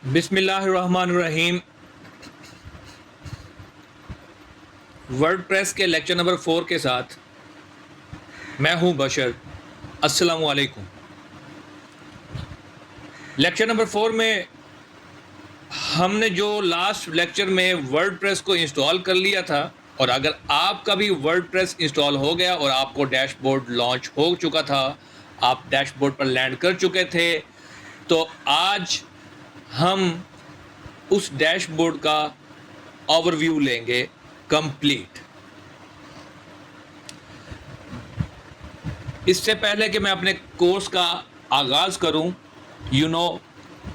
बिस्मिल्लाहिर्रहमानिर्रहीम। वर्डप्रेस के lecture number 4 के साथ मैं हूं बशर। अस्सलामु अलैकुम। लेक्चर नंबर 4 में हमने जो लास्ट लेक्चर में वर्डप्रेस को इंस्टॉल कर लिया था, और अगर आपका भी वर्डप्रेस इंस्टॉल हो गया और आपको डैशबोर्ड लॉन्च हो चुका था, आप डैशबोर्ड पर लैंड कर चुके थे, तो आज हम उस डैशबोर्ड का ओवरव्यू लेंगे कंप्लीट। इससे पहले कि मैं अपने कोर्स का आगाज़ करूं,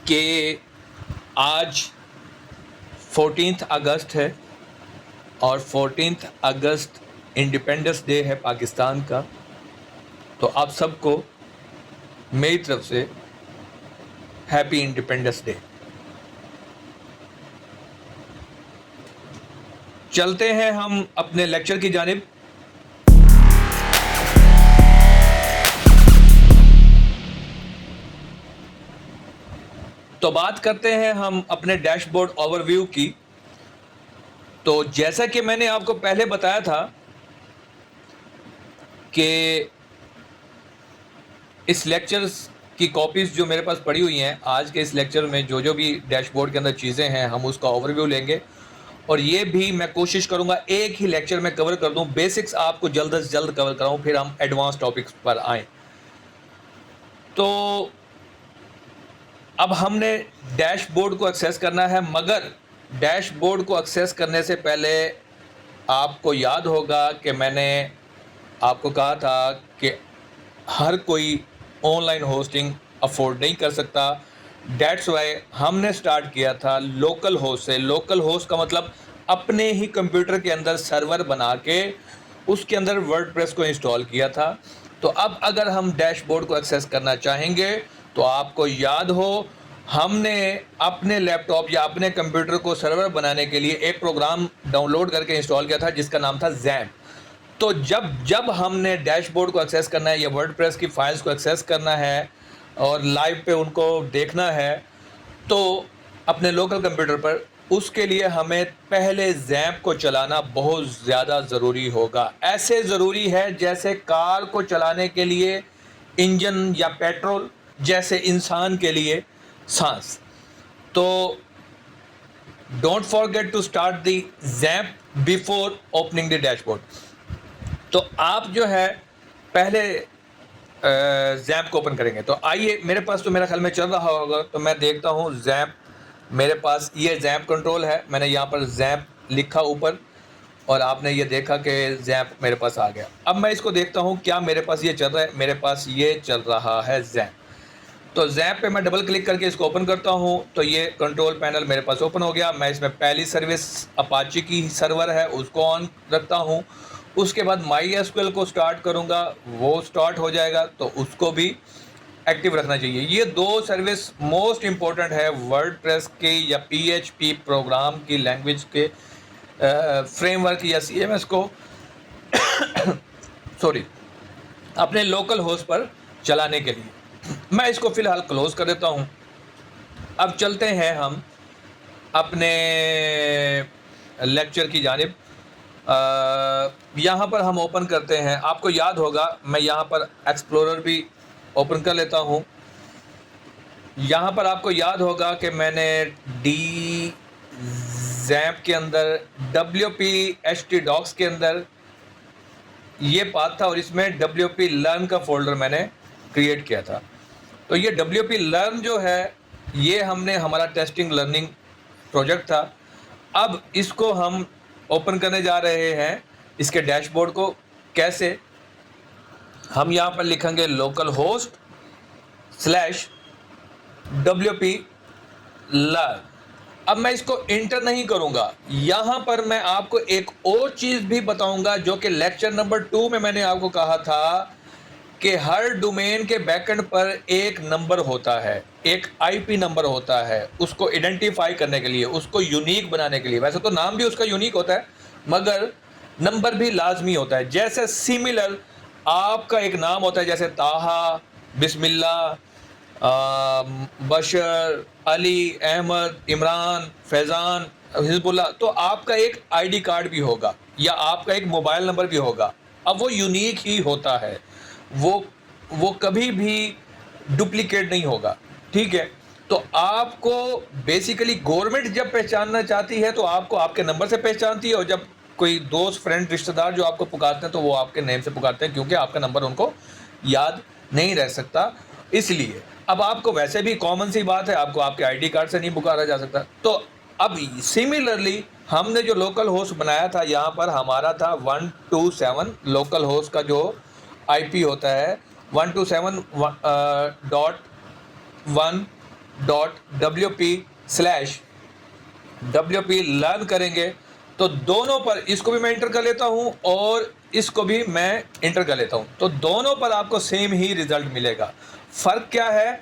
कि आज 14 अगस्त है और 14 अगस्त इंडिपेंडेंस डे है पाकिस्तान का। तो आप सबको मेरी तरफ से हैप्पी इंडिपेंडेंस डे। चलते हैं हम अपने लेक्चर की जानिब। तो बात करते हैं हम अपने डैशबोर्ड ओवरव्यू की। तो जैसा कि मैंने आपको पहले बताया था कि इस लेक्चर्स की कॉपीज़ जो मेरे पास पड़ी हुई हैं, आज के इस लेक्चर में जो जो भी डैशबोर्ड के अंदर चीज़ें हैं हम उसका ओवरव्यू लेंगे, और ये भी मैं कोशिश करूंगा एक ही लेक्चर में कवर कर दूं। बेसिक्स आपको जल्द से जल्द कवर कराऊं, फिर हम एडवांस टॉपिक्स पर आएँ। तो अब हमने डैशबोर्ड को एक्सेस करना है, मगर डैशबोर्ड को एक्सेस करने से पहले आपको याद होगा कि मैंने आपको कहा था कि हर कोई ऑनलाइन होस्टिंग अफोर्ड नहीं कर सकता। डेट्स वाई हमने स्टार्ट किया था लोकल होस्ट से। लोकल होस्ट का मतलब अपने ही कंप्यूटर के अंदर सर्वर बना के उसके अंदर वर्डप्रेस को इंस्टॉल किया था। तो अब अगर हम डैशबोर्ड को एक्सेस करना चाहेंगे तो आपको याद हो हमने अपने लैपटॉप या अपने कंप्यूटर को सर्वर बनाने के लिए एक प्रोग्राम डाउनलोड करके इंस्टॉल किया था जिसका नाम था ज़ैम्प। तो जब हमने डैशबोर्ड को एक्सेस करना है या वर्डप्रेस की फाइल्स को एक्सेस करना है और लाइव पे उनको देखना है तो अपने लोकल कंप्यूटर पर, उसके लिए हमें पहले ज़ैम्प को चलाना बहुत ज़्यादा ज़रूरी होगा। ऐसे ज़रूरी है जैसे कार को चलाने के लिए इंजन या पेट्रोल, जैसे इंसान के लिए सांस। तो don't forget to start the XAMPP before opening the dashboard. तो आप जो है पहले ज़ैम्प को ओपन करेंगे। तो आइए, मेरे पास तो मेरा ख्याल में चल रहा होगा, तो मैं देखता हूँ ज़ैम्प मेरे पास। ये ज़ैम्प कंट्रोल है, मैंने यहाँ पर ज़ैम्प लिखा ऊपर और आपने ये देखा कि ज़ैम्प मेरे पास आ गया। अब मैं इसको देखता हूँ क्या मेरे पास ये चल रहा है। मेरे पास ये चल रहा है ज़ैम्प। तो ज़ैम्प पे मैं डबल क्लिक करके इसको ओपन करता हूँ तो ये कंट्रोल पैनल मेरे पास ओपन हो गया। मैं इसमें पहली सर्विस अपाची की सर्वर है उसको ऑन रखता हूँ। उसके बाद MySQL को स्टार्ट करूँगा, वो स्टार्ट हो जाएगा, तो उसको भी एक्टिव रखना चाहिए। ये दो सर्विस मोस्ट इम्पोर्टेंट है वर्डप्रेस के या PHP प्रोग्राम की लैंग्वेज के फ्रेमवर्क या CMS को सॉरी अपने लोकल होस्ट पर चलाने के लिए। मैं इसको फ़िलहाल क्लोज़ कर देता हूँ। अब चलते हैं हम अपने लेक्चर की जानिब। यहाँ पर हम ओपन करते हैं। आपको याद होगा मैं यहाँ पर एक्सप्लोरर भी ओपन कर लेता हूँ। यहाँ पर आपको याद होगा कि मैंने ज़ैम्प के अंदर WP HTDocs के अंदर ये पाथ था और इसमें WP लर्न का फ़ोल्डर मैंने क्रिएट किया था। तो ये WP लर्न जो है ये हमने हमारा टेस्टिंग लर्निंग प्रोजेक्ट था। अब इसको हम ओपन करने जा रहे हैं, इसके डैशबोर्ड को। कैसे? हम यहाँ पर लिखेंगे लोकल होस्ट /WP लर्न। अब मैं इसको इंटर नहीं करूँगा, यहाँ पर मैं आपको एक और चीज़ भी बताऊँगा जो कि लेक्चर नंबर 2 में मैंने आपको कहा था कि हर डोमेन के बैकएंड पर एक नंबर होता है, एक IP नंबर होता है, उसको आइडेंटिफाई करने के लिए, उसको यूनिक बनाने के लिए। वैसे तो नाम भी उसका यूनिक होता है मगर नंबर भी लाजमी होता है। जैसे सिमिलर आपका एक नाम होता है, जैसे ताहा, बिस्मिल्लाह, बशर, अली, अहमद, इमरान, फैज़ान, हिज़्बुल्लाह, तो आपका एक आईडी कार्ड भी होगा या आपका एक मोबाइल नंबर भी होगा। अब वो यूनिक ही होता है, वो कभी भी डुप्लिकेट नहीं होगा, ठीक है? तो आपको बेसिकली गवर्नमेंट जब पहचानना चाहती है तो आपको आपके नंबर से पहचानती है, और जब कोई दोस्त, फ्रेंड, रिश्तेदार जो आपको पुकारते हैं तो वो आपके नेम से पुकारते हैं, क्योंकि आपका नंबर उनको याद नहीं रह सकता इसलिए। अब आपको वैसे भी कॉमन सी बात है, आपको आपके आईडी कार्ड से नहीं पुकारा जा सकता। तो अब सिमिलरली हमने जो लोकल होस्ट बनाया था, यहाँ पर हमारा था 127 लोकल होस्ट का जो आईपी होता है 127.1.wp/wp लर्न करेंगे। तो दोनों पर, इसको भी मैं इंटर कर लेता हूँ और इसको भी मैं इंटर कर लेता हूँ, तो दोनों पर आपको सेम ही रिजल्ट मिलेगा। फ़र्क क्या है,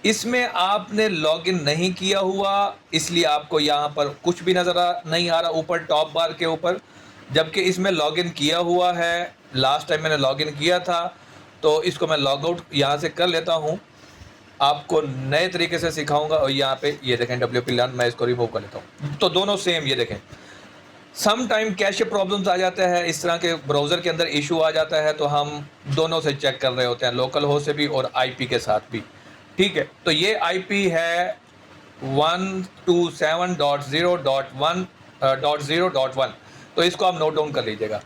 इसमें आपने लॉगिन नहीं किया हुआ इसलिए आपको यहाँ पर कुछ भी नहीं आ रहा ऊपर टॉप बार के ऊपर, जबकि इसमें लॉगिन किया हुआ है। लास्ट टाइम मैंने लॉगिन किया था, तो इसको मैं लॉग आउट यहाँ से कर लेता हूँ, आपको नए तरीके से सिखाऊंगा। और यहाँ पे ये देखें WP लर्न, मैं इसको रिमूव कर लेता हूँ, तो दोनों सेम। ये देखें, सम टाइम कैशे प्रॉब्लम्स आ जाते हैं, इस तरह के ब्राउज़र के अंदर इशू आ जाता है, तो हम दोनों से चेक कर रहे होते हैं, लोकल होस्ट से भी और आईपी के साथ भी, ठीक है? तो ये आईपी है 127.0.1.0.1, तो इसको आप नोट डाउन कर लीजिएगा।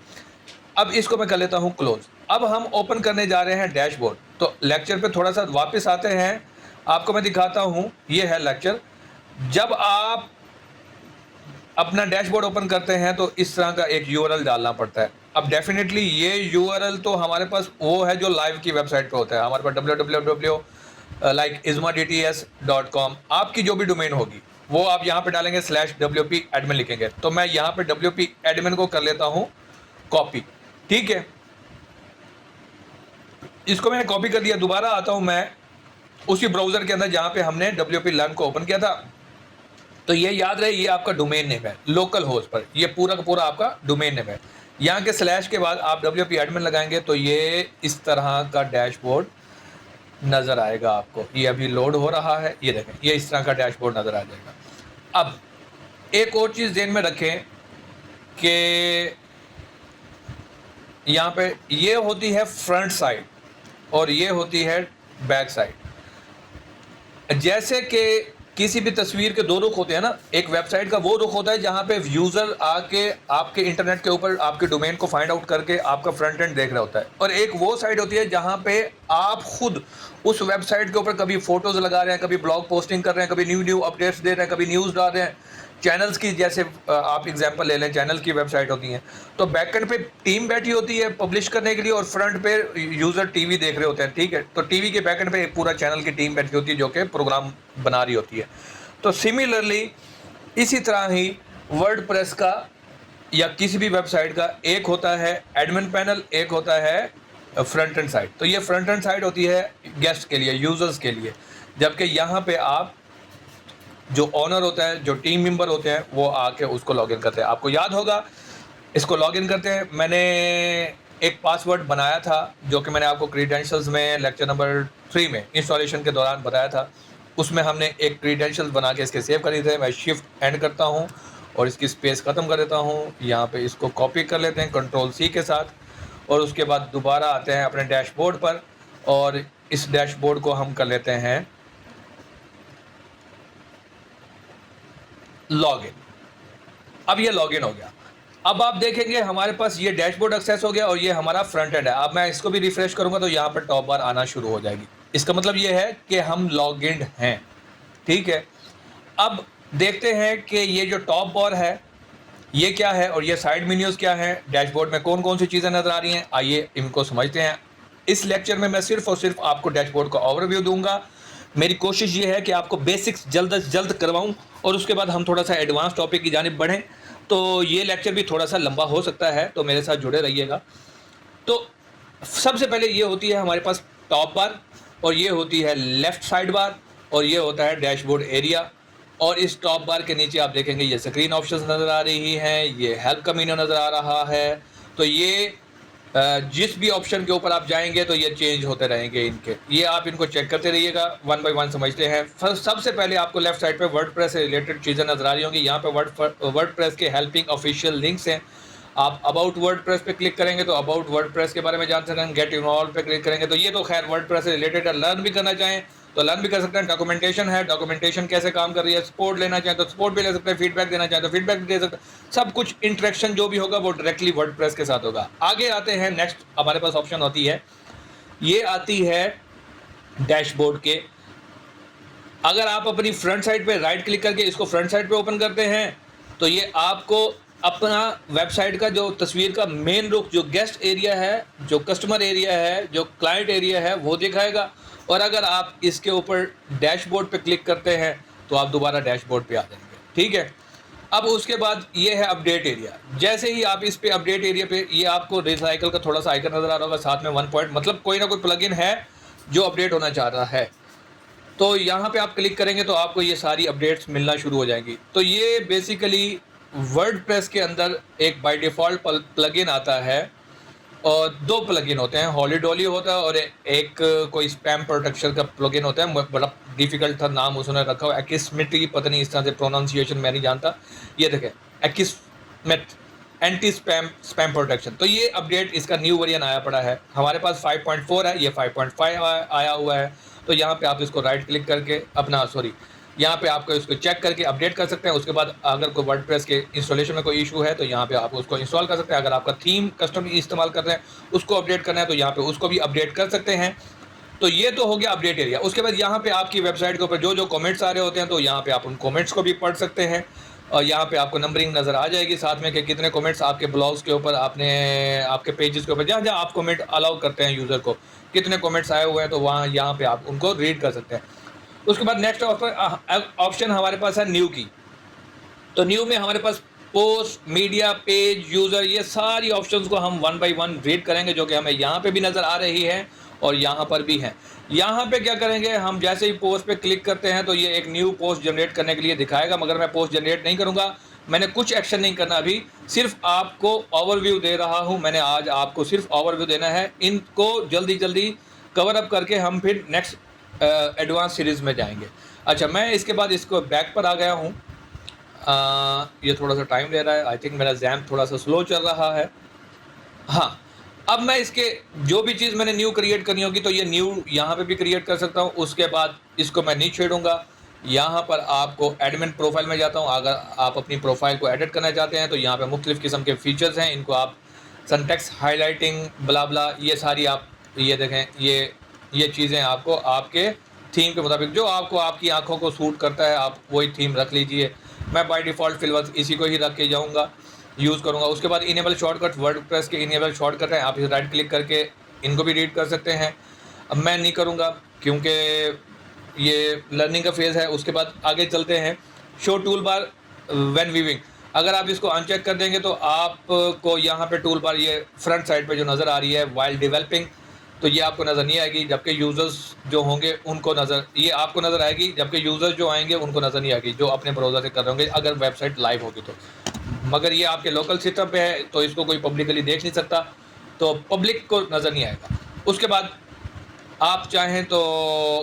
अब इसको मैं कर लेता हूँ क्लोज। अब हम ओपन करने जा रहे हैं डैशबोर्ड। तो लेक्चर पे थोड़ा सा वापस आते हैं, आपको मैं दिखाता हूँ। ये है लेक्चर। जब आप अपना डैशबोर्ड ओपन करते हैं तो इस तरह का एक यूआरएल डालना पड़ता है। अब डेफिनेटली ये यूआरएल तो हमारे पास वो है जो लाइव की वेबसाइट पे होता है। हमारे पास www.ismadts.com आपकी जो भी डोमेन होगी वो आप यहाँ पे डालेंगे, /wp admin लिखेंगे। तो मैं यहाँ पे WP admin को कर लेता हूँ कॉपी, ठीक है? इसको मैंने कॉपी कर दिया। दोबारा आता हूँ मैं उसी ब्राउज़र के अंदर जहाँ पे हमने WP लर्न को ओपन किया था। तो ये याद रहे, ये आपका डोमेन नेम है लोकल होस्ट पर, ये पूरा का पूरा आपका डोमेन नेम है। यहाँ के स्लैश के बाद आप WP एडमिन लगाएंगे तो ये इस तरह का डैशबोर्ड नज़र आएगा आपको। ये अभी लोड हो रहा है, ये देखें, ये इस तरह का डैशबोर्ड नज़र आ जाएगा। अब एक और चीज़ ध्यान में रखें कि यहाँ पे ये होती है फ्रंट साइड और ये होती है बैक साइड। जैसे कि किसी भी तस्वीर के दो रुख होते हैं ना, एक वेबसाइट का वो रुख होता है जहाँ पे यूज़र आके आपके इंटरनेट के ऊपर आपके डोमेन को फाइंड आउट करके आपका फ्रंट एंड देख रहा होता है, और एक वो साइड होती है जहाँ पे आप खुद उस वेबसाइट के ऊपर कभी फ़ोटोज़ लगा रहे हैं, कभी ब्लॉग पोस्टिंग कर रहे हैं, कभी न्यू अपडेट्स दे रहे हैं, कभी न्यूज़ डाल रहे हैं। चैनल्स की, जैसे आप एग्जांपल ले लें, चैनल की वेबसाइट होती हैं तो बैकएंड पे टीम बैठी होती है पब्लिश करने के लिए और फ्रंट पे यूज़र टीवी देख रहे होते हैं, ठीक है? तो टीवी के बैकएंड पे पूरा चैनल की टीम बैठी होती है जो कि प्रोग्राम बना रही होती है। तो सिमिलरली इसी तरह ही वर्डप्रेस का या किसी भी वेबसाइट का एक होता है एडमिन पैनल, एक होता है फ्रंट एंड साइड। तो ये फ्रंट एंड साइड होती है गेस्ट के लिए, यूज़र्स के लिए, जबकि यहाँ पे आप जो ऑनर होता है, जो टीम मेंबर होते हैं, वो आके उसको लॉगिन करते हैं। आपको याद होगा, इसको लॉगिन करते हैं। मैंने एक पासवर्ड बनाया था जो कि मैंने आपको क्रीडेंशियल्स में लेक्चर नंबर 3 में इंस्टॉलेशन के दौरान बताया था। उसमें हमने एक क्रीडेंशियल्स बना के इसके सेव करी थे। मैं शिफ्ट एंड करता हूँ और इसकी स्पेस ख़त्म कर देता हूँ। यहाँ पे इसको कॉपी कर लेते हैं Ctrl+C के साथ, और उसके बाद दोबारा आते हैं अपने डैशबोर्ड पर और इस डैशबोर्ड को हम कर लेते हैं लॉगिन। अब ये लॉगिन हो गया। अब आप देखेंगे हमारे पास ये डैशबोर्ड एक्सेस हो गया और ये हमारा फ्रंट एंड है। अब मैं इसको भी रिफ्रेश करूंगा तो यहाँ पर टॉप बार आना शुरू हो जाएगी। इसका मतलब ये है कि हम लॉगिन हैं, ठीक है? अब देखते हैं कि ये जो टॉप बार है ये क्या है और ये साइड मेन्यूज़ क्या है, डैशबोर्ड में कौन कौन सी चीज़ें नज़र आ रही हैं। आइए इनको समझते हैं। इस लेक्चर में मैं सिर्फ और सिर्फ आपको डैशबोर्ड का ओवरव्यू दूंगा। मेरी कोशिश ये है कि आपको बेसिक्स जल्द से जल्द करवाऊं और उसके बाद हम थोड़ा सा एडवांस टॉपिक की जानिब बढ़ें। तो ये लेक्चर भी थोड़ा सा लंबा हो सकता है, तो मेरे साथ जुड़े रहिएगा। तो सबसे पहले ये होती है हमारे पास टॉप बार, और ये होती है लेफ़्ट साइड बार, और ये होता है डैशबोर्ड एरिया। और इस टॉप बार के नीचे आप देखेंगे ये स्क्रीन ऑप्शंस नज़र आ रही हैं, ये हेल्प का मेन्यू नज़र आ रहा है। तो ये जिस भी ऑप्शन के ऊपर आप जाएंगे तो ये चेंज होते रहेंगे इनके, ये आप इनको चेक करते रहिएगा, वन बाय वन समझते हैं। सबसे पहले आपको लेफ्ट साइड पे वर्डप्रेस से रिलेटेड चीज़ें नजर आ रही होंगी। यहाँ पे वर्डप्रेस के हेल्पिंग ऑफिशियल लिंक्स हैं। आप अबाउट वर्डप्रेस पे क्लिक करेंगे तो अबाउट वर्डप्रेस के बारे में जान सकते हैं। गेट इन्वॉल्व पे क्लिक करेंगे तो ये तो खैर वर्डप्रेस से रिलेटेड है। लर्न भी करना चाहें तो लर्न भी कर सकते हैं। डॉक्यूमेंटेशन है, डॉक्यूमेंटेशन कैसे काम कर रही है। सपोर्ट लेना चाहें तो सपोर्ट भी ले सकते हैं। फीडबैक देना चाहें तो फीडबैक भी दे सकते हैं। सब कुछ इंटरेक्शन जो भी होगा वो डायरेक्टली वर्डप्रेस के साथ होगा। आगे आते हैं, नेक्स्ट हमारे पास ऑप्शन होती है, ये आती है डैशबोर्ड के। अगर आप अपनी फ्रंट साइड पे राइट क्लिक करके इसको फ्रंट साइड पे ओपन करते हैं तो ये आपको अपना वेबसाइट का जो तस्वीर का मेन रुख, जो गेस्ट एरिया है, जो कस्टमर एरिया है, जो क्लाइंट एरिया है, वो दिखाएगा। और अगर आप इसके ऊपर डैशबोर्ड पे क्लिक करते हैं तो आप दोबारा डैशबोर्ड पे आ जाएंगे। ठीक है, अब उसके बाद ये है अपडेट एरिया। जैसे ही आप इस पे अपडेट एरिया पे, ये आपको रिसाइकल का थोड़ा सा आइकन नज़र आ रहा होगा, साथ में 1 पॉइंट, मतलब कोई ना कोई प्लगइन है जो अपडेट होना चाह रहा है। तो यहाँ पे आप क्लिक करेंगे तो आपको ये सारी अपडेट्स मिलना शुरू हो जाएंगी। तो ये बेसिकली वर्डप्रेस के अंदर एक बाय डिफ़ॉल्ट प्लगइन आता है, और 2 प्लगइन होते हैं, हॉली डॉली होता है और एक कोई स्पैम प्रोटेक्शन का प्लगइन होता है। बड़ा डिफ़िकल्ट था नाम उसने रखा हुआ, एक्समिटी, पता नहीं इस तरह से प्रोनाउंसिएशन मैं नहीं जानता। ये देखें, एक्समेट, एंटी स्पैम प्रोटेक्शन। तो ये अपडेट, इसका न्यू वर्जन आया पड़ा है। हमारे पास 5.4 है, ये 5.5 आया हुआ है। तो यहाँ पे आप इसको राइट क्लिक करके यहाँ पे आपको इसको चेक करके अपडेट कर सकते हैं। उसके बाद अगर कोई वर्डप्रेस के इंस्टॉलेशन में कोई इशू है तो यहाँ पे आप उसको इंस्टॉल कर सकते हैं। अगर आपका थीम कस्टम इस्तेमाल कर रहे हैं, उसको अपडेट करना है तो यहाँ पे उसको भी अपडेट कर सकते हैं। तो ये तो हो गया अपडेट एरिया। उसके बाद यहाँ पे आपकी वेबसाइट के ऊपर जो जो कमेंट्स आ रहे होते हैं तो यहाँ पे आप उन कमेंट्स को भी पढ़ सकते हैं, और यहाँ पे आपको नंबरिंग नज़र आ जाएगी साथ में कि कितने कमेंट्स आपके ब्लॉग्स के ऊपर, आपके पेजेस के ऊपर, जहाँ जहाँ आप कमेंट अलाउ करते हैं यूज़र को, कितने कमेंट्स आए हुए हैं, तो वहाँ यहाँ पे आप उनको रीड कर सकते हैं। उसके बाद नेक्स्ट ऑप्शन हमारे पास है न्यू की। तो न्यू में हमारे पास पोस्ट, मीडिया, पेज, यूज़र, ये सारी ऑप्शंस को हम 1 बाय 1 रीड करेंगे, जो कि हमें यहाँ पे भी नज़र आ रही है और यहाँ पर भी है। यहाँ पे क्या करेंगे, हम जैसे ही पोस्ट पे क्लिक करते हैं तो ये एक न्यू पोस्ट जनरेट करने के लिए दिखाएगा, मगर मैं पोस्ट जनरेट नहीं करूँगा। मैंने कुछ एक्शन नहीं करना अभी, सिर्फ आपको ओवरव्यू दे रहा हूँ। मैंने आज आपको सिर्फ ओवरव्यू देना है। इनको जल्दी जल्दी कवर अप करके हम फिर नेक्स्ट एडवांस सीरीज़ में जाएंगे। अच्छा, मैं इसके बाद इसको बैक पर आ गया हूँ। ये थोड़ा सा टाइम ले रहा है, आई थिंक मेरा जैम थोड़ा सा स्लो चल रहा है। हाँ, अब मैं इसके जो भी चीज़ मैंने न्यू क्रिएट करनी होगी तो ये न्यू यहाँ पे भी क्रिएट कर सकता हूँ। उसके बाद इसको मैं नहीं छेड़ूंगा। यहाँ पर आपको एडमिन प्रोफाइल में जाता हूँ। अगर आप अपनी प्रोफाइल को एडिट करना चाहते हैं तो यहाँ पे मुख्तलिफ़ किस्म के फीचर्स हैं। इनको आप सिंटैक्स हाईलाइटिंग, ब्ला ब्ला, ये सारी आप ये देखें, ये चीज़ें आपको आपके थीम के मुताबिक, जो आपको आपकी आंखों को सूट करता है, आप वही थीम रख लीजिए। मैं बाय डिफ़ॉल्ट फिलहाल इसी को ही रख के जाऊँगा, यूज़ करूँगा। उसके बाद इनेबल शॉर्टकट, वर्डप्रेस के इनेबल शॉर्टकट हैं, आप इसे राइट क्लिक करके इनको भी रीड कर सकते हैं। अब मैं नहीं करूँगा क्योंकि ये लर्निंग का फेज़ है। उसके बाद आगे चलते हैं, show tool bar when viewing. अगर आप इसको अनचेक कर देंगे तो आपको यहाँ पे टूल बार ये फ्रंट साइड पे जो नज़र आ रही है वाइल डेवलपिंग, तो ये आपको नज़र नहीं आएगी, जबकि यूज़र्स जो होंगे उनको ये आपको नज़र आएगी, जबकि यूज़र्स जो आएंगे उनको नज़र नहीं आएगी, जो अपने ब्राउज़र से कर रहे होंगे अगर वेबसाइट लाइव होगी तो। मगर ये आपके लोकल सिस्टम पे है तो इसको कोई पब्लिकली देख नहीं सकता, तो पब्लिक को नज़र नहीं आएगा। उसके बाद आप चाहें तो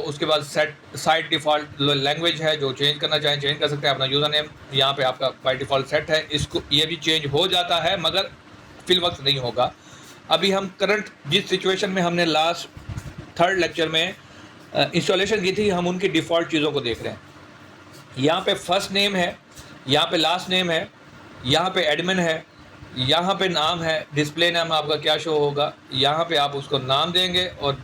उसके बाद साइट डिफ़ॉल्ट लैंग्वेज है, जो चेंज करना चाहें चेंज कर सकते हैं। अपना यूज़र नेम यहाँ पे आपका बाय डिफ़ॉल्ट सेट है, इसको ये भी चेंज हो जाता है मगर फिल वक्त नहीं होगा। अभी हम करंट जिस सिचुएशन में हमने लास्ट 3rd लेक्चर में इंस्टॉलेशन की थी, हम उनकी डिफ़ॉल्ट चीज़ों को देख रहे हैं। यहाँ पे फर्स्ट नेम है, यहाँ पे लास्ट नेम है, यहाँ पे एडमिन है, यहाँ पे नाम है, डिस्प्ले नाम आपका क्या शो होगा, यहाँ पे आप उसको नाम देंगे और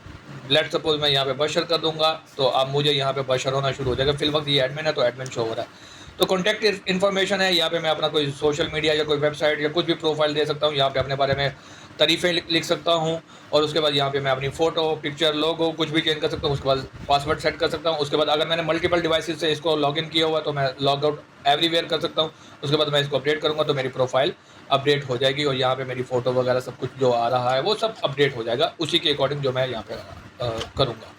लेट सपोज मैं यहाँ पे बशर कर दूंगा तो अब मुझे यहाँ पे बशर होना शुरू हो जाएगा। फिल वक्त ये एडमिन है तो एडमिन शो हो रहा है। तो कॉन्टैक्ट इन्फॉर्मेशन है, यहाँ पे मैं अपना कोई सोशल मीडिया या कोई वेबसाइट या कुछ भी प्रोफाइल दे सकता हूँ, यहाँ पे अपने बारे में तारीफ़ें लिख सकता हूँ। और उसके बाद यहाँ पे मैं अपनी फ़ोटो, पिक्चर, लोगो कुछ भी चेंज कर सकता हूँ। उसके बाद पासवर्ड सेट कर सकता हूँ। उसके बाद अगर मैंने मल्टीपल डिवाइसेस से इसको लॉगिन किया हुआ तो मैं लॉग आउट एवरीवेयर कर सकता हूँ। उसके बाद मैं इसको अपडेट करूँगा तो मेरी प्रोफाइल अपडेट हो जाएगी और यहाँ पे मेरी फ़ोटो वगैरह सब कुछ जो आ रहा है वो सब अपडेट हो जाएगा उसी के अकॉर्डिंग जो मैं यहाँ पे करूँगा।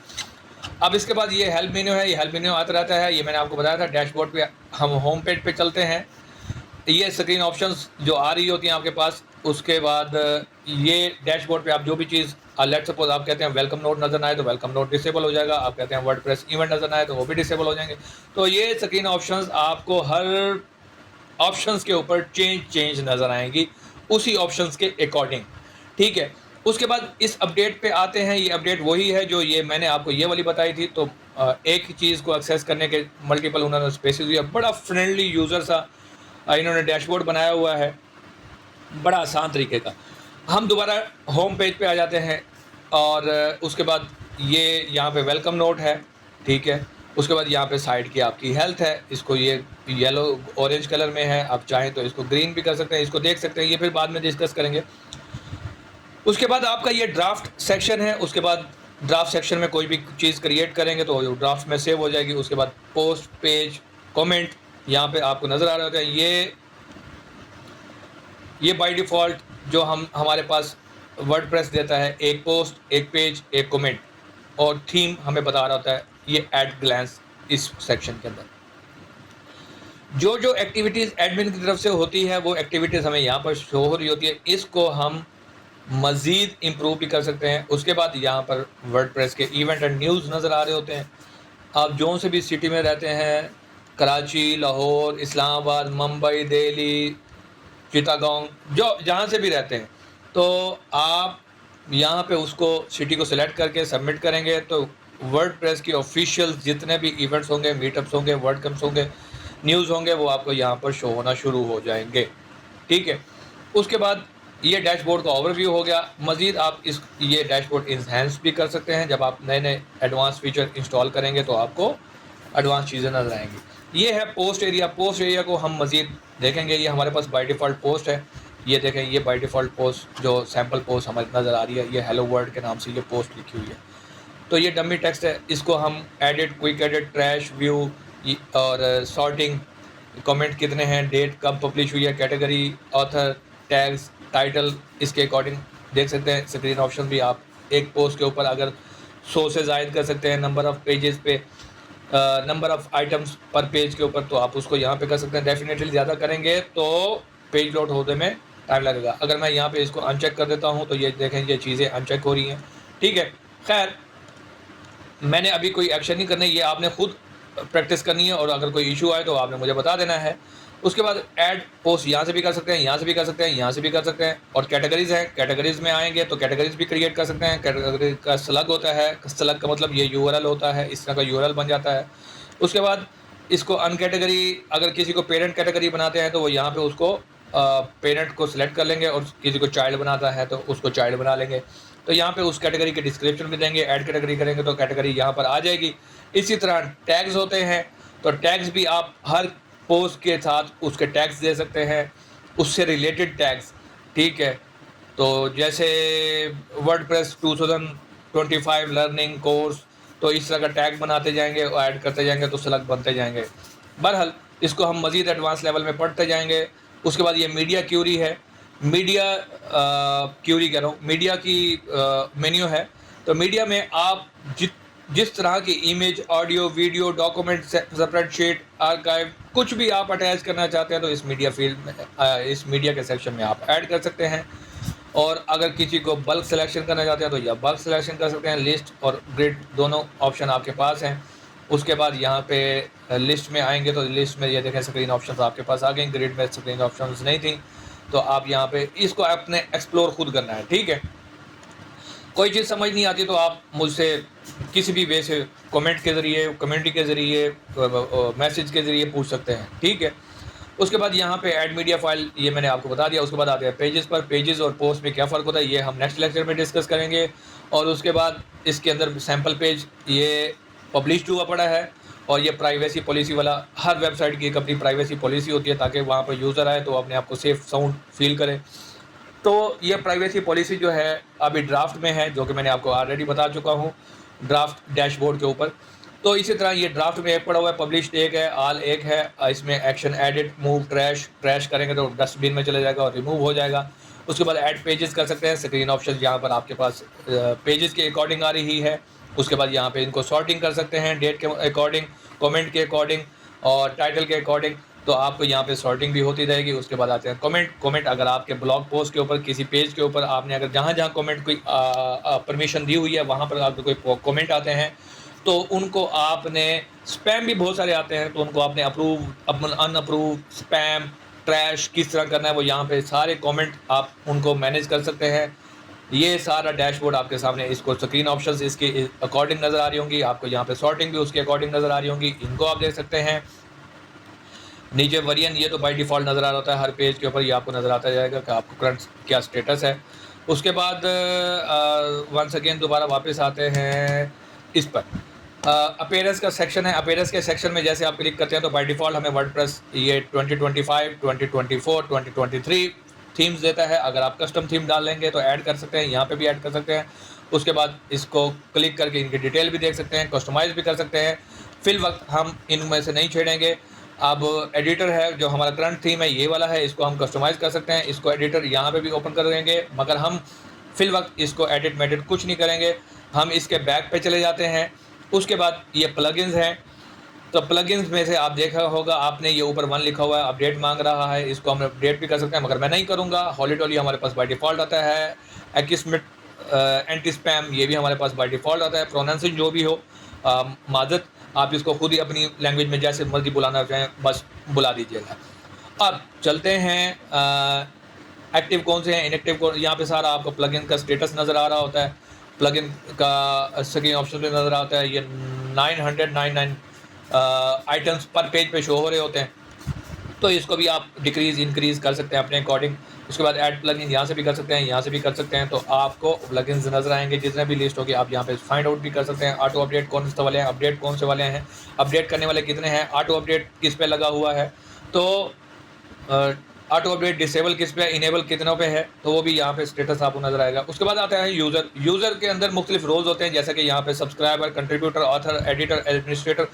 अब इसके बाद ये हेल्प मेन्यू है, ये हेल्प मेन्यू आता रहता है। ये मैंने आपको बताया था। डैशबोर्ड पे हम होम पेज पे चलते हैं। ये स्क्रीन ऑप्शंस जो आ रही होती हैं आपके पास, उसके बाद ये डैशबोर्ड पे आप जो भी चीज़ लेट्स सपोज आप कहते हैं वेलकम नोट नज़र ना आए तो वेलकम नोट डिसेबल हो जाएगा, आप कहते हैं वर्डप्रेस इवेंट नज़र ना आए तो वो भी डिसेबल हो जाएंगे। तो ये स्क्रीन ऑप्शंस आपको हर ऑप्शंस के ऊपर चेंज नज़र आएंगी उसी ऑप्शंस के अकॉर्डिंग, ठीक है। उसके बाद इस अपडेट पे आते हैं। ये अपडेट वही है जो ये मैंने आपको ये वाली बताई थी। तो एक ही चीज़ को एक्सेस करने के मल्टीपल उन्होंने स्पेसेस दिया। बड़ा फ्रेंडली यूज़र सा इन्होंने डैशबोर्ड बनाया हुआ है, बड़ा आसान तरीके का। हम दोबारा होम पेज पे आ जाते हैं और उसके बाद ये यहाँ पे वेलकम नोट है, ठीक है। उसके बाद यहाँ पे साइड की आपकी हेल्थ है, इसको ये येलो ऑरेंज कलर में है, आप चाहें तो इसको ग्रीन भी कर सकते हैं, इसको देख सकते हैं, ये फिर बाद में डिस्कस करेंगे। उसके बाद आपका ये ड्राफ्ट सेक्शन है। उसके बाद ड्राफ्ट सेक्शन में कोई भी चीज़ क्रिएट करेंगे तो ड्राफ्ट में सेव हो जाएगी। उसके बाद पोस्ट, पेज, कमेंट यहाँ पे आपको नज़र आ रहे होते हैं। ये बाय डिफ़ॉल्ट जो हमारे पास वर्डप्रेस देता है, एक पोस्ट, एक पेज, एक कमेंट और थीम हमें बता रहा होता है ये एट ग्लैंस इस सेक्शन के अंदर। जो जो एक्टिविटीज़ एडमिन की तरफ से होती है वो एक्टिविटीज़ हमें यहाँ पर शो हो रही होती है। इसको हम मज़ीद इम्प्रूव भी कर सकते हैं। उसके बाद यहाँ पर वर्डप्रेस के इवेंट एंड न्यूज़ नज़र आ रहे होते हैं। आप जो से भी सिटी में रहते हैं, कराची, लाहौर, इस्लामाबाद, मुंबई, दिल्ली, चिटागोंग, जो जहाँ से भी रहते हैं, तो आप यहाँ पे उसको सिटी को सिलेक्ट करके सबमिट करेंगे तो वर्डप्रेस की ऑफिशियल जितने भी इवेंट्स होंगे, मीटअप्स होंगे, वर्ड कम्स होंगे, न्यूज़ होंगे, वो आपको यहाँ पर शो होना शुरू हो जाएंगे, ठीक है। उसके बाद ये डैशबोर्ड का ओवरव्यू हो गया। मज़ीद आप ये डैशबोर्ड इन्हेंस भी कर सकते हैं। जब आप नए नए एडवांस फीचर इंस्टॉल करेंगे तो आपको एडवांस चीज़ें नज़र आएंगी। ये है पोस्ट एरिया। पोस्ट एरिया को हम मज़ीद देखेंगे। ये हमारे पास बाय डिफ़ॉल्ट पोस्ट है। ये देखें, ये बाय डिफ़ॉल्ट पोस्ट जो सैम्पल पोस्ट हमें नज़र आ रही है, ये हेलो वर्ल्ड के नाम से ये पोस्ट लिखी हुई है। तो ये डमी टेक्स्ट है। इसको हम edit, quick edit, trash, view और सॉर्टिंग, कमेंट कितने हैं, डेट कब पब्लिश हुई है, कैटेगरी, ऑथर, टैग्स, टाइटल, इसके अकॉर्डिंग देख सकते हैं। स्क्रीन ऑप्शन भी आप एक पोस्ट के ऊपर अगर 100 से ज़ायद कर सकते हैं नंबर ऑफ़ पेजेस पे, नंबर ऑफ़ आइटम्स पर पेज के ऊपर, तो आप उसको यहाँ पे कर सकते हैं। डेफिनेटली ज़्यादा करेंगे तो पेज लोड होने में टाइम लगेगा। अगर मैं यहाँ पे इसको अनचेक कर देता हूँ तो ये देखें, ये चीज़ें अनचेक हो रही हैं, ठीक है। खैर, मैंने अभी कोई एक्शन नहीं करना है, ये आपने खुद प्रैक्टिस करनी है और अगर कोई इशू आए तो आपने मुझे बता देना है। उसके बाद ऐड पोस्ट यहाँ से भी कर सकते हैं, यहाँ से भी कर सकते हैं, यहाँ से भी कर सकते हैं। और कैटेगरीज़ हैं, कैटेगरीज़ में आएंगे तो कैटेगरीज़ भी क्रिएट कर सकते हैं। कैटेगरी का स्लग होता है, स्लग का मतलब ये यूआरएल होता है, इस तरह का यूआरएल बन जाता है। उसके बाद इसको अनकैटेगरी, अगर किसी को पेरेंट कैटेगरी बनाते हैं तो वो यहाँ पे उसको पेरेंट को सिलेक्ट कर लेंगे और किसी को चाइल्ड बनाता है तो उसको चाइल्ड बना लेंगे। तो यहाँ पे उस कैटेगरी के डिस्क्रिप्शन भी देंगे। ऐड कैटेगरी करेंगे तो कैटेगरी यहाँ पर आ जाएगी। इसी तरह टैग्स होते हैं, तो टैग्स भी आप हर पोस्ट के साथ उसके टैग्स दे सकते हैं, उससे रिलेटेड टैग्स, ठीक है। तो जैसे वर्डप्रेस 2025 लर्निंग कोर्स, तो इस तरह का टैग बनाते जाएंगे और ऐड करते जाएंगे तो सेलेक्ट बनते जाएंगे। बहरहाल इसको हम मज़ीद एडवांस लेवल में पढ़ते जाएंगे। उसके बाद ये मीडिया क्यूरी है। मीडिया क्यूरी कह रहा हूँ, मीडिया की मेन्यू है। तो मीडिया में आप जिस तरह की image, audio, video, document, spreadsheet, archive, कुछ भी आप अटैच करना चाहते हैं तो इस मीडिया फील्ड में, इस मीडिया के सेक्शन में आप ऐड कर सकते हैं। और अगर किसी को बल्क सिलेक्शन करना चाहते हैं तो यह बल्क सिलेक्शन कर सकते हैं। लिस्ट और ग्रिड दोनों ऑप्शन आपके पास हैं। उसके बाद यहाँ पे लिस्ट में आएंगे तो लिस्ट में ये देखें स्क्रीन ऑप्शंस आपके पास आ गए। ग्रिड में स्क्रीन ऑप्शंस नहीं थी, तो आप यहाँ पे इसको अपने एक्सप्लोर खुद करना है, ठीक है। कोई चीज़ समझ नहीं आती तो आप मुझसे किसी भी वे से कमेंट के ज़रिए, कम्युनिटी के ज़रिए, मैसेज के ज़रिए पूछ सकते हैं, ठीक है। उसके बाद यहाँ पे ऐड मीडिया फाइल, ये मैंने आपको बता दिया। उसके बाद आते हैं पेजेस पर। पेजेस और पोस्ट में क्या फ़र्क होता है ये हम नेक्स्ट लेक्चर में डिस्कस करेंगे। और उसके बाद इसके अंदर सैम्पल पेज ये पब्लिश हुआ पड़ा है और ये प्राइवेसी पॉलिसी वाला, हर वेबसाइट की एक अपनी प्राइवेसी पॉलिसी होती है ताकि वहाँ पर यूज़र आए तो अपने आप को सेफ साउंड फील करे। तो ये प्राइवेसी पॉलिसी जो है अभी ड्राफ्ट में है, जो कि मैंने आपको ऑलरेडी बता चुका हूँ ड्राफ्ट डैशबोर्ड के ऊपर। तो इसी तरह ये ड्राफ्ट में एक पड़ा हुआ है, पब्लिश्ड एक है, ऑल एक है। इसमें एक्शन, एडिट, मूव, ट्रैश करेंगे तो डस्टबिन में चले जाएगा और रिमूव हो जाएगा। उसके बाद ऐड पेजेस कर सकते हैं। स्क्रीन ऑप्शन यहाँ पर आपके पास पेजेस के अकॉर्डिंग आ रही है। उसके बाद यहाँ पे इनको सॉर्टिंग कर सकते हैं डेट के अकॉर्डिंग, कमेंट के अकॉर्डिंग और टाइटल के अकॉर्डिंग। तो आपको यहाँ पे सॉर्टिंग भी होती रहेगी। उसके बाद आते हैं कमेंट अगर आपके ब्लॉग पोस्ट के ऊपर किसी पेज के ऊपर आपने अगर जहाँ कमेंट कोई परमिशन दी हुई है वहाँ पर आपको कोई कमेंट आते हैं तो उनको आपने स्पैम भी बहुत सारे आते हैं तो उनको आपने अप्रूव अनअप्रूव स्पैम ट्रैश किस तरह करना है वो यहाँ पे सारे कमेंट आप उनको मैनेज कर सकते हैं। ये सारा डैशबोर्ड आपके सामने इसको स्क्रीन ऑप्शंस इसके अकॉर्डिंग नज़र आ रही होंगी, आपको यहाँ पे सॉर्टिंग भी उसके अकॉर्डिंग नज़र आ रही होंगी, इनको आप देख सकते हैं। नीचे वेरिएंट ये तो बाय डिफ़ॉल्ट नज़र आ रहा होता है हर पेज के ऊपर, ये आपको नज़र आता जाएगा कि आपको करंट क्या स्टेटस है। उसके बाद वंस अगेन दोबारा वापस आते हैं इस पर अपीयरेंस का सेक्शन है। अपीयरेंस के सेक्शन में जैसे आप क्लिक करते हैं तो बाय डिफ़ॉल्ट हमें वर्डप्रेस ये 2025, 2024, 2023 थीम्स देता है। अगर आप कस्टम थीम डाल लेंगे तो ऐड कर सकते हैं, यहाँ पे भी ऐड कर सकते हैं। उसके बाद इसको क्लिक करके इनकी डिटेल भी देख सकते हैं, कस्टमाइज़ भी कर सकते हैं। फिल वक्त हम इनमें से नहीं छेड़ेंगे। अब एडिटर है जो हमारा करंट थीम है ये वाला है, इसको हम कस्टमाइज़ कर सकते हैं। इसको एडिटर यहाँ पे भी ओपन कर देंगे, मगर हम फिल वक्त इसको एडिट मेडिट कुछ नहीं करेंगे। हम इसके बैक पे चले जाते हैं। उसके बाद ये प्लगइन्स हैं, तो प्लगइन्स में से आप देखा होगा आपने ये ऊपर 1 लिखा हुआ है, अपडेट मांग रहा है, इसको हम अपडेट भी कर सकते हैं, मगर मैं नहीं करूँगा। हॉलीडॉली हमारे पास बाय डिफ़ॉल्ट आता है। एक्समिट एंटी स्पैम ये भी हमारे पास बाय डिफ़ॉल्ट आता है। प्रोनाउंसिएशन जो भी हो माज़रत आप इसको खुद ही अपनी लैंग्वेज में जैसे मर्जी बुलाना चाहें बस बुला दीजिएगा। अब चलते हैं एक्टिव कौन से हैं, इनएक्टिव कौन, यहाँ पे सारा आपको प्लगइन का स्टेटस नज़र आ रहा होता है। प्लगइन का स्क्रीन ऑप्शन भी नज़र आता है। ये 999 आइटम्स पर पेज पे शो हो रहे होते हैं, तो इसको भी आप डिक्रीज़ इंक्रीज़ कर सकते हैं अपने अकॉर्डिंग। उसके बाद ऐड प्लगइन यहाँ से भी कर सकते हैं, यहाँ से भी कर सकते हैं, तो आपको प्लगइन्स नज़र आएंगे जितने भी लिस्ट होगी। आप यहाँ पे फाइंड आउट भी कर सकते हैं ऑटो अपडेट कौन से वाले हैं, अपडेट कौन से वाले हैं, अपडेट करने वाले कितने हैं, ऑटो अपडेट किस पे लगा हुआ है, तो ऑटो अपडेट डिसेबल किस पे, इनेबल कितनों पे है, तो वो भी यहाँ पे स्टेटस आपको नज़र आएगा। उसके बाद आता है यूज़र के अंदर मुख्तलिफ रोल्स होते हैं, जैसे कि यहाँ पे subscriber, contributor, author, editor, administrator.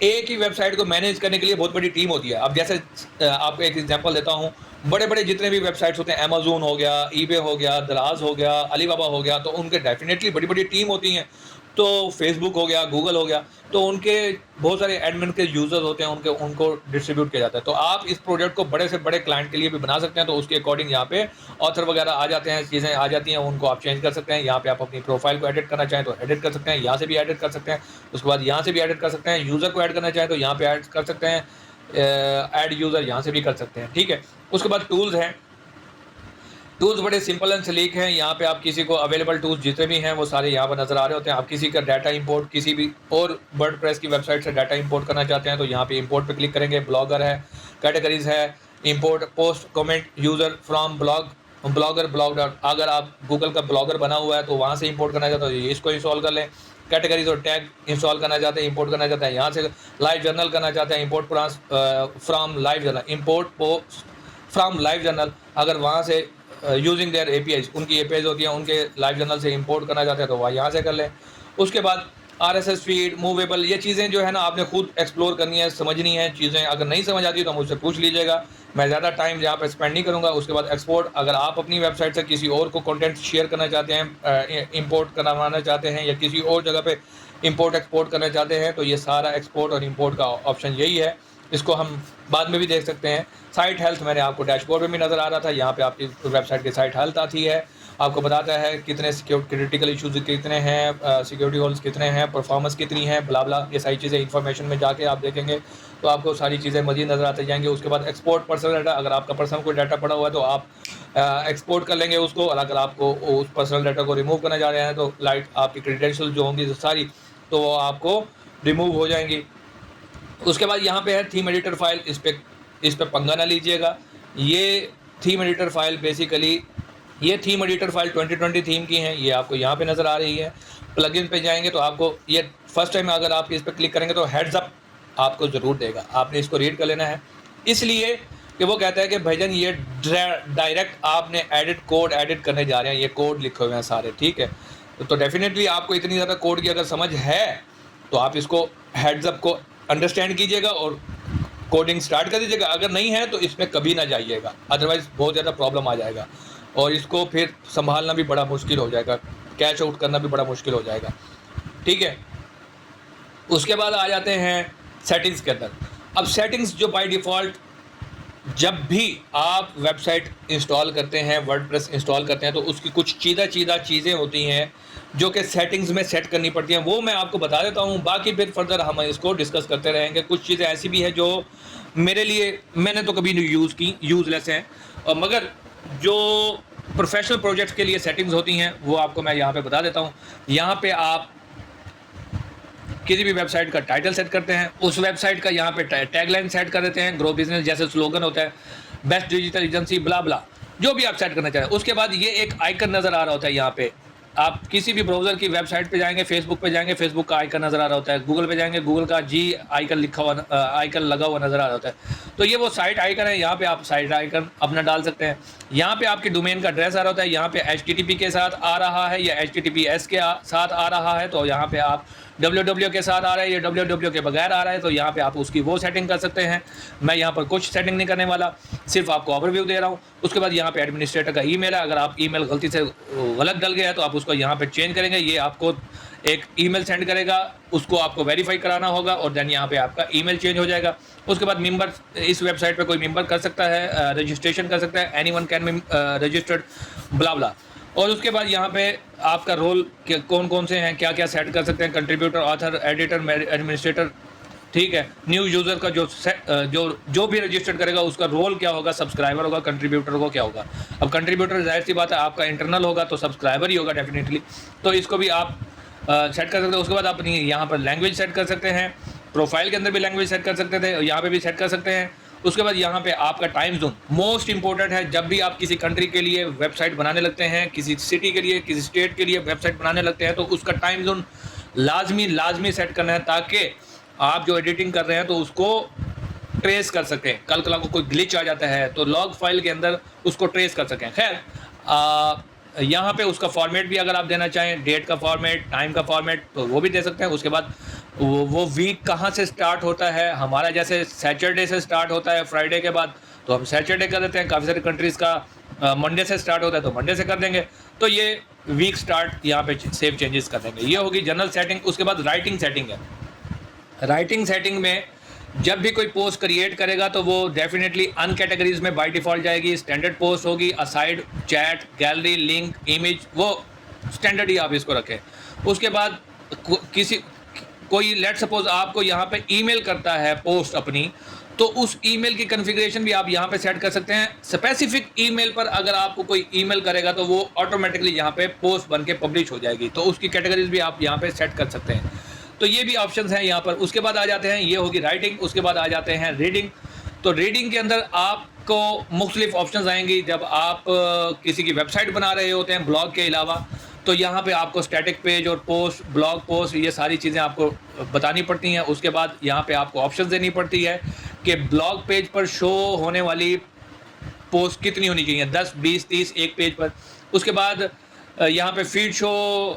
एक ही वेबसाइट को मैनेज करने के लिए बहुत बड़ी टीम होती है। अब जैसे आपको एक एग्जांपल देता हूँ, बड़े बड़े जितने भी वेबसाइट्स होते हैं, अमेज़न हो गया, ईबे हो गया, दराज हो गया, अलीबाबा हो गया, तो उनके डेफिनेटली बड़ी बड़ी टीम होती हैं। तो फेसबुक हो गया, गूगल हो गया, तो उनके बहुत सारे एडमिन के यूज़र्स होते हैं, उनको डिस्ट्रीब्यूट किया जाता है। तो आप इस प्रोजेक्ट को बड़े से बड़े क्लाइंट के लिए भी बना सकते हैं, तो उसके अकॉर्डिंग यहाँ पे ऑथर वगैरह आ जाते हैं, चीज़ें आ जाती हैं, उनको आप चेंज कर सकते हैं। यहाँ पे आप अपनी प्रोफाइल को एडिट करना चाहें तो एडिट कर सकते हैं, यहाँ से भी एडिट कर सकते हैं। उसके बाद यहाँ से भी एडिट कर सकते हैं। यूज़र को ऐड करना चाहें तो यहाँ पे ऐड कर सकते हैं, ऐड यूज़र यहाँ से भी कर सकते हैं, ठीक है। उसके बाद टूल्स हैं। टूल्स बड़े सिंपल एंड स्लीक हैं। यहाँ पे आप किसी को अवेलेबल टूल्स जितने भी हैं वो सारे यहाँ पर नज़र आ रहे होते हैं। आप किसी का डाटा इंपोर्ट किसी भी और वर्डप्रेस की वेबसाइट से डाटा इंपोर्ट करना चाहते हैं तो यहाँ पे इंपोर्ट पे क्लिक करेंगे। ब्लॉगर है, कैटेगरीज है, import post comment user from blogger blog dot. अगर आप गूगल का ब्लॉगर बना हुआ है तो वहाँ से इंपोर्ट करना चाहते हो तो इसको इंस्टॉल कर लें। कैटेगरीज और टैग इंस्टॉल करना चाहते हैं, इंपोर्ट करना चाहते हैं यहाँ से। लाइव जर्नल करना चाहते हैं, import from live journal, import post from live journal. अगर वहाँ से यूजिंग देयर APIs, उनकी APIs होती हैं, उनके लाइव जर्नल से इंपोर्ट करना चाहते हैं तो वह यहाँ से कर लें। उसके बाद RSS फीड, मूवेबल, ये चीज़ें जो है ना आपने खुद एक्सप्लोर करनी है, समझनी है चीज़ें। अगर नहीं समझ आती तो मुझसे पूछ लीजिएगा, मैं ज़्यादा टाइम यहाँ पर स्पेंड नहीं करूँगा। उसके बाद एक्सपोर्ट, अगर आप अपनी वेबसाइट से किसी और को कंटेंट शेयर करना चाहते हैं, इंपोर्ट करवाना चाहते हैं या किसी और जगह पे इंपोर्ट एक्सपोर्ट करना चाहते हैं तो ये सारा एक्सपोर्ट और इंपोर्ट का ऑप्शन यही है। इसको हम बाद में भी देख सकते हैं। साइट हेल्थ मैंने आपको डैशबोर्ड में भी नज़र आ रहा था, यहाँ पे आपकी वेबसाइट की साइट हेल्थ आती है, आपको बताता है कितने क्रिटिकल इश्यूज़ कितने हैं, सिक्योरिटी होल्स कितने हैं, परफॉर्मेंस कितनी है, ब्ला ब्ला, ये सारी चीज़ें इन्फॉर्मेशन में जाके आप देखेंगे तो आपको सारी चीज़ें मज़ीद नज़र आती जाएंगी। उसके बाद एक्सपोर्ट पर्सनल डाटा, अगर आपका पर्सनल कोई डाटा पड़ा हुआ है तो आप एक्सपोर्ट कर लेंगे उसको, और अगर आपको उस पर्सनल डाटा को रिमूव करना चाह रहे हैं तो लाइट आपकी क्रेडेंशियल जो होंगी सारी तो वो आपको रिमूव हो जाएंगी। उसके बाद यहाँ पे है थीम एडिटर फाइल, इस पे पंगा ना लीजिएगा। ये थीम एडिटर फाइल बेसिकली ये थीम एडिटर फाइल 2020 थीम की हैं, ये आपको यहाँ पे नज़र आ रही है। प्लगइन पे जाएंगे तो आपको ये फर्स्ट टाइम अगर आप इस पर क्लिक करेंगे तो हेड्स अप आपको ज़रूर देगा, आपने इसको रीड कर लेना है। इसलिए कि वो कहता है कि भाईजान ये डायरेक्ट आपने कोड एडिट करने जा रहे हैं, ये कोड लिखे हुए हैं सारे, ठीक है। तो डेफिनेटली आपको इतनी ज़्यादा कोड की अगर समझ है तो आप इसको हेड्स अप को अंडरस्टैंड कीजिएगा और कोडिंग स्टार्ट कर दीजिएगा। अगर नहीं है तो इसमें कभी ना जाइएगा, अदरवाइज़ बहुत ज़्यादा प्रॉब्लम आ जाएगा और इसको फिर संभालना भी बड़ा मुश्किल हो जाएगा, कैच आउट करना भी बड़ा मुश्किल हो जाएगा, ठीक है। उसके बाद आ जाते हैं सेटिंग्स के अंदर। अब सेटिंग्स जो बाय डिफ़ॉल्ट जब भी आप वेबसाइट इंस्टॉल करते हैं, वर्डप्रेस इंस्टॉल करते हैं, तो उसकी कुछ चीज़ें होती हैं जो कि सेटिंग्स में सेट करनी पड़ती हैं, वो मैं आपको बता देता हूँ। बाकी फिर फर्दर हम इसको डिस्कस करते रहेंगे। कुछ चीज़ें ऐसी भी हैं जो मेरे लिए, मैंने तो कभी नहीं यूज़ की, यूज़लेस हैं, और मगर जो प्रोफेशनल प्रोजेक्ट्स के लिए सेटिंग्स होती हैं वो आपको मैं यहाँ पे बता देता हूँ। यहाँ पे आप किसी भी वेबसाइट का टाइटल सेट करते हैं, उस वेबसाइट का यहाँ पे टैगलाइन सेट कर देते हैं, ग्रो बिजनेस जैसे स्लोगन होता है, बेस्ट डिजिटल एजेंसी, ब्ला ब्ला, जो भी आप सेट करना चाहें। उसके बाद ये एक आइकन नज़र आ रहा होता है। यहाँ पे आप किसी भी ब्राउज़र की वेबसाइट पे जाएंगे, फेसबुक पे जाएंगे, फेसबुक का आइकन नज़र आ रहा होता है, गूगल पे जाएंगे, गूगल का जी आइकन लिखा हुआ आइकन लगा हुआ नज़र आ रहा होता है। तो ये वो साइट आइकन है, यहाँ पे आप साइट आइकन अपना डाल सकते हैं। यहाँ पे आपके डोमेन का एड्रेस आ रहा होता है, यहाँ पे HTTP के साथ आ रहा है या HTTPS के साथ आ रहा है, तो यहाँ पे आप www के साथ आ रहा है या www के बगैर आ रहा है, तो यहाँ पे आप उसकी वो सेटिंग कर सकते हैं। मैं यहाँ पर कुछ सेटिंग नहीं करने वाला, सिर्फ आपको ओवरव्यू दे रहा हूँ। उसके बाद यहाँ पे एडमिनिस्ट्रेटर का ईमेल है, अगर आप ईमेल गलती से गलत डल गया है तो आप उसको यहाँ पे चेंज करेंगे। ये आपको एक ईमेल सेंड करेगा, उसको आपको वेरीफाई कराना होगा और देन यहाँ पे आपका ईमेल चेंज हो जाएगा। उसके बाद मेंबर, इस वेबसाइट पे कोई मेंबर कर सकता है, रजिस्ट्रेशन कर सकता है, एनीवन कैन बी रजिस्टर्ड, ब्ला ब्ला। और उसके बाद यहाँ पे आपका रोल कौन कौन से हैं, क्या क्या सेट कर सकते हैं, कंट्रीब्यूटर, ऑथर, एडिटर, एडमिनिस्ट्रेटर, ठीक है। न्यू यूज़र का जो भी रजिस्टर्ड करेगा उसका रोल क्या होगा, सब्सक्राइबर होगा, कंट्रीब्यूटर को क्या होगा। अब कंट्रीब्यूटर जाहिर सी बात है आपका इंटरनल होगा तो सब्सक्राइबर ही होगा डेफिनेटली, तो इसको भी आप सेट कर सकते हैं। उसके बाद आप अपनी यहाँ पर लैंग्वेज सेट कर सकते हैं, प्रोफाइल के अंदर भी लैंग्वेज सेट कर सकते थे, यहाँ पे भी सेट कर सकते हैं। उसके बाद यहाँ पे आपका टाइम जोन मोस्ट इंपॉर्टेंट है। जब भी आप किसी कंट्री के लिए वेबसाइट बनाने लगते हैं, किसी सिटी के लिए, किसी स्टेट के लिए वेबसाइट बनाने लगते हैं, तो उसका टाइम जोन लाजमी सेट करना है, ताकि आप जो एडिटिंग कर रहे हैं तो उसको ट्रेस कर सकें। कल को कोई ग्लिच आ जाता है तो लॉग फाइल के अंदर उसको ट्रेस कर सकें। खैर, यहाँ पे उसका फॉर्मेट भी अगर आप देना चाहें, डेट का फॉर्मेट, टाइम का फॉर्मेट, तो वो भी दे सकते हैं। उसके बाद वो वीक कहाँ से स्टार्ट होता है, हमारा जैसे सैटरडे से स्टार्ट होता है फ्राइडे के बाद, तो हम सैटरडे कर देते हैं। काफ़ी सारी कंट्रीज़ का मंडे से स्टार्ट होता है तो मंडे से कर देंगे। तो ये वीक स्टार्ट यहाँ पे सेव चेंजेस कर देंगे। ये होगी जनरल सेटिंग। उसके बाद राइटिंग सेटिंग है। राइटिंग सेटिंग में जब भी कोई पोस्ट क्रिएट करेगा तो वो डेफिनेटली अन कैटेगरीज में बाय डिफ़ॉल्ट जाएगी। स्टैंडर्ड पोस्ट होगी, aside, chat, gallery, link, image, वो स्टैंडर्ड ही आप इसको रखें। उसके बाद कोई लेट सपोज आपको यहाँ पे ईमेल करता है पोस्ट अपनी, तो उस ईमेल की कॉन्फ़िगरेशन भी आप यहाँ पे सेट कर सकते हैं। स्पेसिफिक ईमेल पर अगर आपको कोई ईमेल करेगा तो वो ऑटोमेटिकली यहाँ पे पोस्ट बन के पब्लिश हो जाएगी, तो उसकी कैटेगरीज भी आप यहाँ पे सेट कर सकते हैं। तो ये भी ऑप्शंस हैं यहाँ पर। उसके बाद आ जाते हैं, ये होगी राइटिंग। उसके बाद आ जाते हैं रीडिंग। तो रीडिंग के अंदर आपको मुख्तलिफ ऑप्शंस आएंगी। जब आप किसी की वेबसाइट बना रहे होते हैं ब्लॉग के अलावा, तो यहाँ पे आपको स्टैटिक पेज और पोस्ट, ब्लॉग पोस्ट, ये सारी चीज़ें आपको बतानी पड़ती हैं। उसके बाद यहाँ पे आपको ऑप्शंस देनी पड़ती है कि ब्लॉग पेज पर शो होने वाली पोस्ट कितनी होनी चाहिए, 10, 20, 30 एक पेज पर। उसके बाद यहाँ पे फीड शो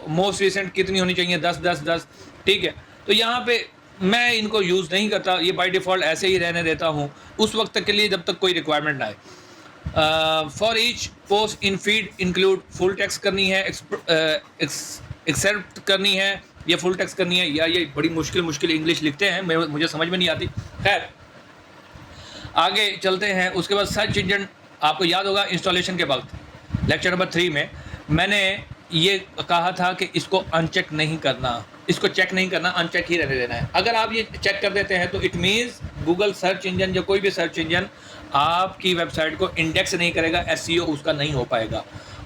मोस्ट रिसेंट कितनी होनी चाहिए, 10, 10, 10, ठीक है। तो यहाँ पे मैं इनको यूज़ नहीं करता, ये बाय डिफ़ॉल्ट ऐसे ही रहने देता हूँ उस वक्त तक के लिए जब तक कोई रिक्वायरमेंट ना आए। For each post in feed include full text करनी है, एक्सेप्ट करनी है, या फुल टेक्स्ट करनी है, या ये बड़ी मुश्किल इंग्लिश लिखते हैं, मुझे समझ में नहीं आती। खैर, आगे चलते हैं। उसके बाद सर्च इंजन, आपको याद होगा इंस्टॉलेशन के वक्त लेक्चर नंबर 3 में मैंने ये कहा था कि इसको अनचेक नहीं करना, इसको चेक नहीं करना, अनचेक ही रहने देना है। अगर आप ये चेक कर देते हैं तो it means Google search engine या कोई भी सर्च इंजन आपकी वेबसाइट को इंडेक्स नहीं करेगा, एसईओ उसका नहीं हो पाएगा।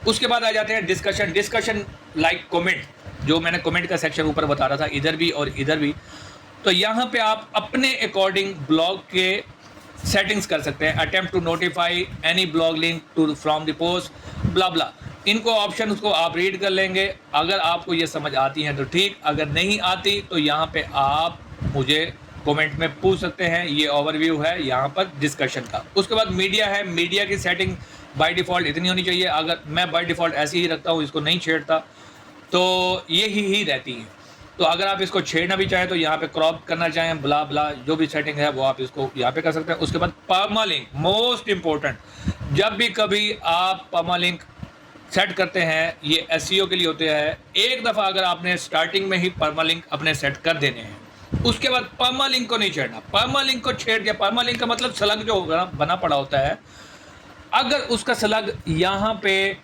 उसके बाद आ जाते हैं डिस्कशन लाइक कमेंट, जो मैंने कमेंट का सेक्शन ऊपर बता रहा था, इधर भी और इधर भी। तो यहाँ पे आप अपने अकॉर्डिंग ब्लॉग के सेटिंग्स कर सकते हैं। Attempt to notify any blog link to from the post, blah blah. इनको ऑप्शन उसको आप रीड कर लेंगे। अगर आपको ये समझ आती हैं तो ठीक, अगर नहीं आती तो यहाँ पे आप मुझे कमेंट में पूछ सकते हैं। ये ओवरव्यू है यहाँ पर डिस्कशन का। उसके बाद मीडिया है। मीडिया की सेटिंग बाय डिफ़ॉल्ट इतनी होनी चाहिए। अगर मैं बाय डिफ़ॉल्ट ऐसे ही रखता हूँ, इसको नहीं छेड़ता, तो ये ही रहती हैं। तो अगर आप इसको छेड़ना भी चाहें तो यहाँ पे क्रॉप करना चाहें, ब्ला ब्ला, जो भी सेटिंग है वो आप इसको यहाँ पे कर सकते हैं। उसके बाद परमालिंक, मोस्ट इम्पोर्टेंट। जब भी कभी आप परमालिंक सेट करते हैं, ये एसईओ के लिए होते हैं। एक दफ़ा अगर आपने स्टार्टिंग में ही परमालिंक अपने सेट कर देने हैं उसके बाद परमालिंक को नहीं छेड़ना। परमालिंक को छेड़ दिया, परमालिंक का मतलब स्लग जो होगा बना पड़ा होता है, अगर उसका स्लग यहाँ पे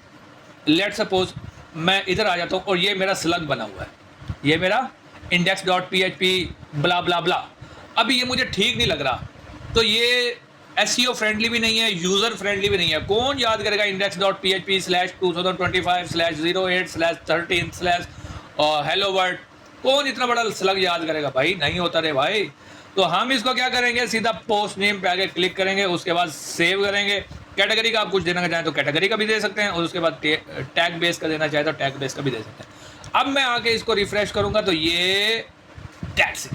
लेट सपोज मैं इधर आ जाता हूँ और ये मेरा स्लग बना हुआ है, ये मेरा index.php ब्ला ब्ला ब्ला, अभी ये मुझे ठीक नहीं लग रहा, तो ये SEO फ्रेंडली भी नहीं है, यूज़र फ्रेंडली भी नहीं है। कौन याद करेगा index.php/2025/08/13/hello world, कौन इतना बड़ा स्लग याद करेगा भाई? नहीं होता रे भाई। तो हम इसको क्या करेंगे, सीधा पोस्ट नेम पे आगे क्लिक करेंगे, उसके बाद सेव करेंगे। कैटेगरी का आप कुछ देना चाहें तो कैटेगरी का भी दे सकते हैं, और उसके बाद टैग बेस का देना चाहे तो टैग बेस का भी दे सकते हैं। अब मैं आके इसको रिफ्रेश करूंगा तो ये दैट्स इट।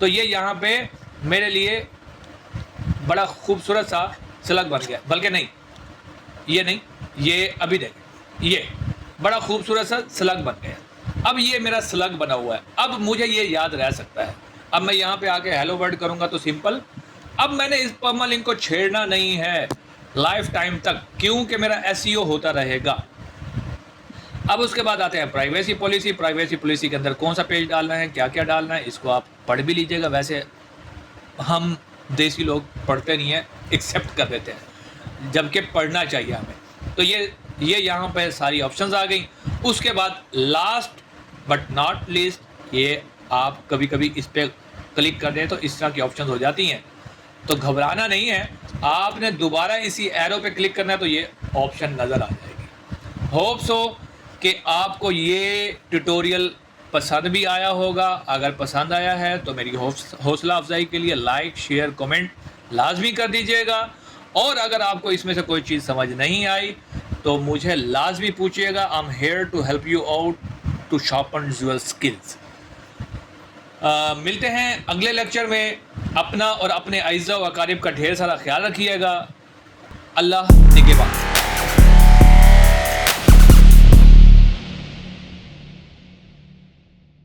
तो ये यहाँ पे मेरे लिए बड़ा खूबसूरत सा स्लग बन गया, बल्कि नहीं, ये नहीं, ये अभी देखें, ये बड़ा खूबसूरत सा स्लग बन गया। अब ये मेरा स्लग बना हुआ है, अब मुझे ये याद रह सकता है। अब मैं यहाँ पे आके हेलो वर्ल्ड करूँगा तो सिंपल, अब मैंने इस परमालिंक को छेड़ना नहीं है लाइफ टाइम तक, क्योंकि मेरा SEO होता रहेगा। अब उसके बाद आते हैं प्राइवेसी पॉलिसी। प्राइवेसी पॉलिसी के अंदर कौन सा पेज डालना है, क्या क्या डालना है, इसको आप पढ़ भी लीजिएगा। वैसे हम देसी लोग पढ़ते नहीं हैं, एक्सेप्ट कर देते हैं, जबकि पढ़ना चाहिए हमें। तो ये यहाँ पे सारी ऑप्शंस आ गई। उसके बाद लास्ट बट नॉट लीस्ट, ये आप कभी कभी इस पर क्लिक कर दें तो इस तरह की ऑप्शंस हो जाती हैं, तो घबराना नहीं है, आपने दोबारा इसी एरो पे क्लिक करना है तो ये ऑप्शन नज़र आ जाएगी। होप सो कि आपको ये ट्यूटोरियल पसंद भी आया होगा। अगर पसंद आया है तो मेरी हौसला अफजाई के लिए लाइक शेयर कमेंट लाजमी कर दीजिएगा, और अगर आपको इसमें से कोई चीज़ समझ नहीं आई तो मुझे लाजमी पूछिएगा। I am here to help you out to sharpen your skills. मिलते हैं अगले लेक्चर में। अपना और अपने अज़ीज़ा व अकारिब का ढेर सारा ख्याल रखिएगा। अल्लाह निगहबान।